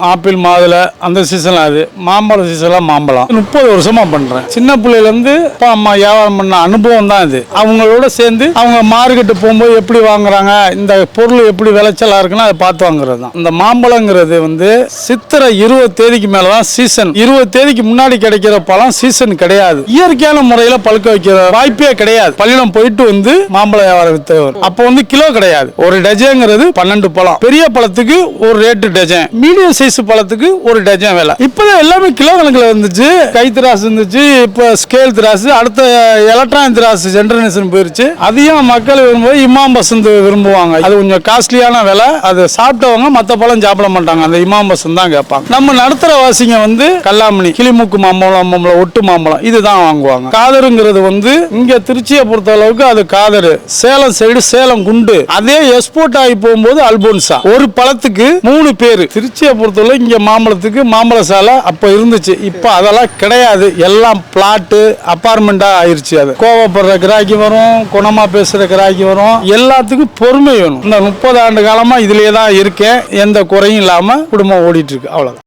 Apple மாதுளை அந்த சீசன்ல அது மாம்பழம் சீசன்ல மாம்பழம் 30 வருஷமா பண்றேன். சின்ன பிள்ளையில இருந்து அப்பா அம்மா வியாபாரம் பண்ண அனுபவம் தான் இது. அவங்களோட சேர்ந்து அவங்க மார்க்கெட்டு போகும்போது எப்படி வாங்குறாங்க, இந்த பொருள் எப்படி விளைச்சலா இருக்குன்னு அதை பார்த்து வாங்குறது தான். இந்த மாம்பழங்கிறது சித்திரை 20 தேதிக்கு மேலதான் சீசன். 20 தேதிக்கு முன்னாடி கிடைக்கிற பழம் சீசன் கிடையாது. இயற்கையான முறையில பழுக்க வைக்கிற வாய்ப்பே கிடையாது. பள்ளியிடம் போயிட்டு மாம்பழ வியாபாரம் வித்தவர் அப்ப கிலோ கிடையாது. ஒரு டஜன்ங்கிறது 12 பழம். பெரிய பழத்துக்கு ஒரு ரேட்டு டஜன், மீடியம் சைஸ் பழத்துக்கு ஒரு டஜன் விலை. இப்பதான் எல்லாமே கிலோ கணக்குல வந்துச்சு. கை திராசு இருந்துச்சு, இப்ப ஸ்கேல் திராசு, அடுத்த எலக்ட்ரானிக் திராசு ஜெனரேஷன் போயிருச்சு. அதையும் மக்கள் விரும்புவது இமாம் பசந்த் விரும்புவாங்க. அது கொஞ்சம் காஸ்ட்லியான விலை. அதை சாப்பிட்டவங்க மத்த பழம் சாப்பிட மாட்டாங்க, அந்த இமாம் பசந்த் தான் கேட்பாங்க. நம்ம நடுத்தர வாசிங்க கல்லாமணி, கிளிமூக்கு மாம்பழம், ஒட்டு மாம்பழம் இதுதான் வாங்குவாங்க. காதருங்கிறது இங்க திருச்சியை பொறுத்த அளவுக்கு அது காதரு. சேலம் சைடு சேலம் குண்டு. அதே எக்ஸ்போர்ட் ஆகி போகும்போது அல்போன்சா. ஒரு பழத்துக்கு 3 பேரு. திருச்சியை பொறுத்த இங்க மாம்பழத்துக்கு மாம்பழ சாலை அப்ப இருந்துச்சு. இப்ப அதெல்லாம் கிடையாது. எல்லாம் பிளாட்டு அபார்ட்மெண்டா ஆயிருச்சு. அது கோவப்படுற கிராக்கி வரும், குணமா பேசுற கிராக்கி வரும். எல்லாத்துக்கும் பொறுமை வேணும். இந்த 30 ஆண்டு காலமா இதுலயே தான் இருக்கேன். எந்த குறையும் இல்லாம குடும்பம் ஓடிட்டு இருக்கு. அவ்வளவு.